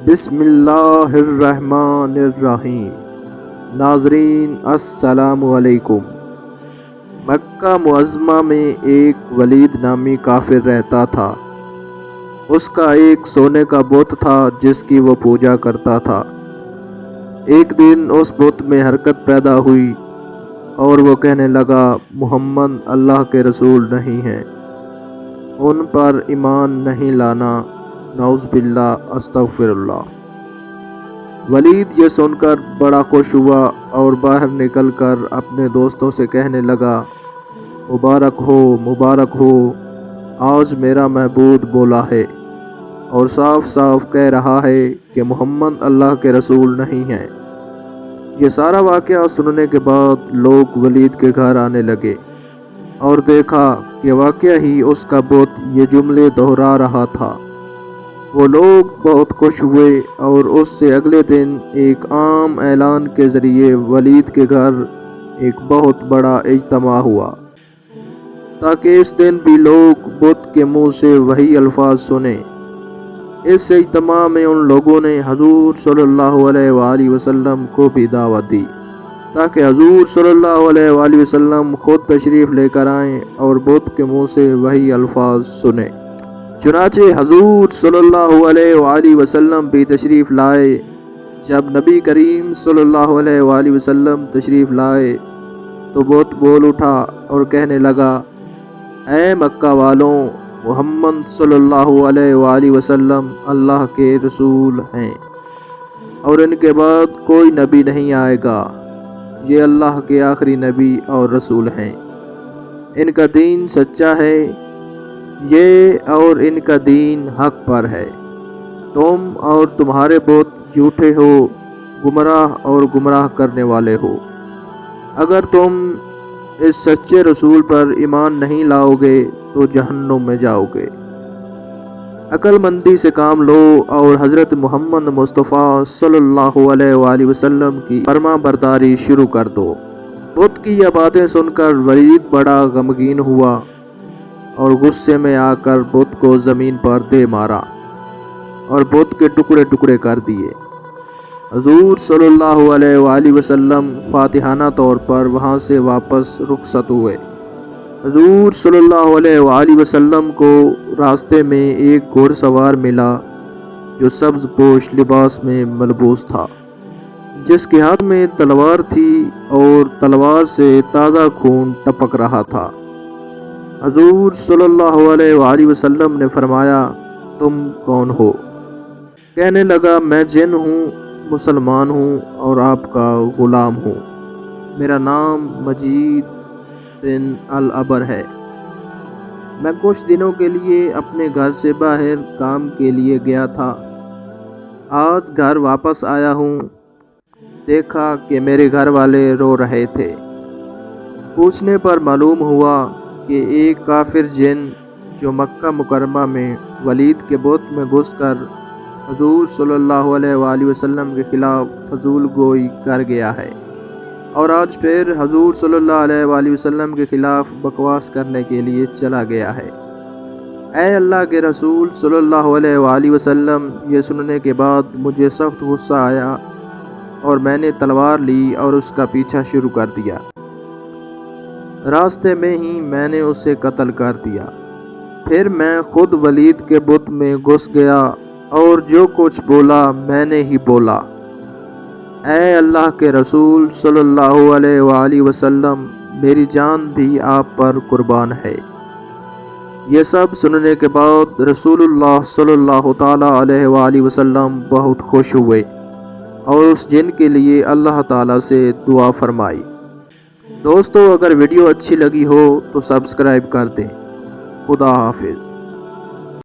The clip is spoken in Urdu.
بسم اللہ الرحمن الرحیم۔ ناظرین السلام علیکم۔ مکہ معظمہ میں ایک ولید نامی کافر رہتا تھا۔ اس کا ایک سونے کا بت تھا جس کی وہ پوجا کرتا تھا۔ ایک دن اس بت میں حرکت پیدا ہوئی اور وہ کہنے لگا، محمد اللہ کے رسول نہیں ہیں، ان پر ایمان نہیں لانا، نعوذ باللہ، استغفر اللہ۔ ولید یہ سن کر بڑا خوش ہوا اور باہر نکل کر اپنے دوستوں سے کہنے لگا، مبارک ہو، آج میرا معبود بولا ہے اور صاف صاف کہہ رہا ہے کہ محمد اللہ کے رسول نہیں ہیں۔ یہ سارا واقعہ سننے کے بعد لوگ ولید کے گھر آنے لگے اور دیکھا کہ واقعہ ہی اس کا بت یہ جملے دہرا رہا تھا۔ وہ لوگ بہت خوش ہوئے اور اس سے اگلے دن ایک عام اعلان کے ذریعے ولید کے گھر ایک بہت بڑا اجتماع ہوا تاکہ اس دن بھی لوگ بت کے منہ سے وہی الفاظ سنیں۔ اس اجتماع میں ان لوگوں نے حضور صلی اللہ علیہ وآلہ وسلم کو بھی دعوت دی تاکہ حضور صلی اللہ علیہ وآلہ وسلم خود تشریف لے کر آئیں اور بت کے منہ سے وہی الفاظ سنیں۔ چنانچہ حضور صلی اللہ علیہ وآلہ وسلم بھی تشریف لائے۔ جب نبی کریم صلی اللہ علیہ وآلہ وسلم تشریف لائے تو بت بول اٹھا اور کہنے لگا، اے مکہ والوں، محمد صلی اللہ علیہ وآلہ وسلم اللہ کے رسول ہیں اور ان کے بعد کوئی نبی نہیں آئے گا۔ یہ اللہ کے آخری نبی اور رسول ہیں۔ ان کا دین سچا ہے، یہ اور ان کا دین حق پر ہے۔ تم اور تمہارے بت جھوٹے ہو، گمراہ اور گمراہ کرنے والے ہو۔ اگر تم اس سچے رسول پر ایمان نہیں لاؤ گے تو جہنم میں جاؤ گے۔ عقل مندی سے کام لو اور حضرت محمد مصطفیٰ صلی اللہ علیہ وآلہ وسلم کی فرما برداری شروع کر دو۔ بت کی یہ باتیں سن کر ولید بڑا غمگین ہوا اور غصے میں آ کر بت کو زمین پر دے مارا اور بت کے ٹکڑے ٹکڑے کر دیے۔ حضور صلی اللہ علیہ وآلہ وسلم فاتحانہ طور پر وہاں سے واپس رخصت ہوئے۔ حضور صلی اللہ علیہ وآلہ وسلم کو راستے میں ایک گھوڑ سوار ملا جو سبز پوش لباس میں ملبوس تھا، جس کے ہاتھ میں تلوار تھی اور تلوار سے تازہ خون ٹپک رہا تھا۔ حضور صلی اللہ علیہ وآلہ وسلم نے فرمایا، تم کون ہو؟ کہنے لگا، میں جن ہوں، مسلمان ہوں اور آپ کا غلام ہوں۔ میرا نام مجید بن العبر ہے۔ میں کچھ دنوں کے لیے اپنے گھر سے باہر کام کے لیے گیا تھا۔ آج گھر واپس آیا ہوں، دیکھا کہ میرے گھر والے رو رہے تھے۔ پوچھنے پر معلوم ہوا کہ ایک کافر جن جو مکہ مکرمہ میں ولید کے بت میں گھس کر حضور صلی اللہ علیہ وآلہ وسلم کے خلاف فضول گوئی کر گیا ہے اور آج پھر حضور صلی اللہ علیہ وآلہ وسلم کے خلاف بکواس کرنے کے لیے چلا گیا ہے۔ اے اللہ کے رسول صلی اللہ علیہ وآلہ وسلم، یہ سننے کے بعد مجھے سخت غصہ آیا اور میں نے تلوار لی اور اس کا پیچھا شروع کر دیا۔ راستے میں ہی میں نے اسے قتل کر دیا۔ پھر میں خود ولید کے بت میں گھس گیا اور جو کچھ بولا میں نے ہی بولا۔ اے اللہ کے رسول صلی اللہ علیہ وآلہ وسلم، میری جان بھی آپ پر قربان ہے۔ یہ سب سننے کے بعد رسول اللہ صلی اللہ تعالیٰ علیہ وآلہ وسلم بہت خوش ہوئے اور اس جن کے لیے اللہ تعالیٰ سے دعا فرمائی۔ دوستو، اگر ویڈیو اچھی لگی ہو تو سبسکرائب کر دیں۔ خدا حافظ۔